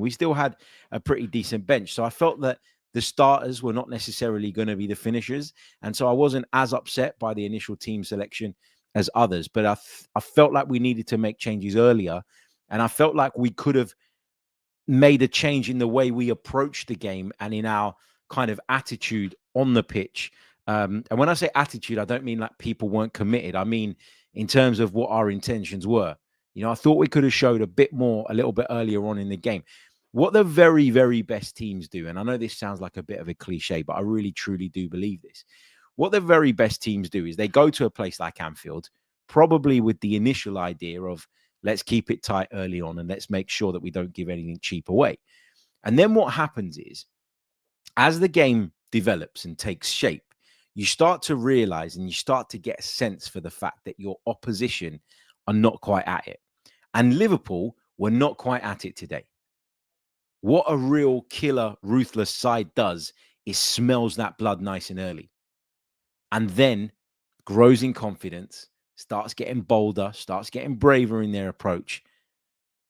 We still had a pretty decent bench. So I felt that the starters were not necessarily going to be the finishers. And so I wasn't as upset by the initial team selection as others. But I felt like we needed to make changes earlier. And I felt like we could have made a change in the way we approach the game and in our kind of attitude on the pitch. And when I say attitude, I don't mean like people weren't committed. I mean, in terms of what our intentions were. I thought we could have showed a bit more, a little bit earlier on in the game. What the very, very best teams do, and I know this sounds like a bit of a cliche, but I really, truly do believe this. What the very best teams do is they go to a place like Anfield, probably with the initial idea of let's keep it tight early on and let's make sure that we don't give anything cheap away. And then what happens is, as the game develops and takes shape, you start to realize and you start to get a sense for the fact that your opposition are not quite at it. And Liverpool were not quite at it today. What a real killer, ruthless side does is smells that blood nice and early. And then grows in confidence, starts getting bolder, starts getting braver in their approach.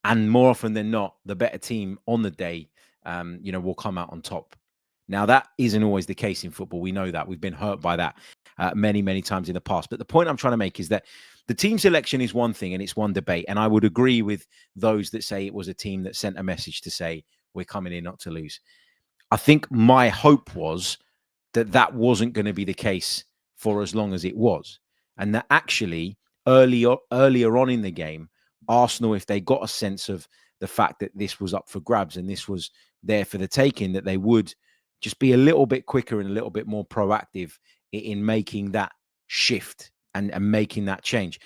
And more often than not, the better team on the day, will come out on top. Now, that isn't always the case in football. We know that. We've been hurt by that many, many times in the past. But the point I'm trying to make is that the team selection is one thing and it's one debate. And I would agree with those that say it was a team that sent a message to say, we're coming in not to lose. I think my hope was that that wasn't going to be the case for as long as it was. And that actually earlier on in the game, Arsenal, if they got a sense of the fact that this was up for grabs and this was there for the taking, that they would just be a little bit quicker and a little bit more proactive in making that shift and making that change.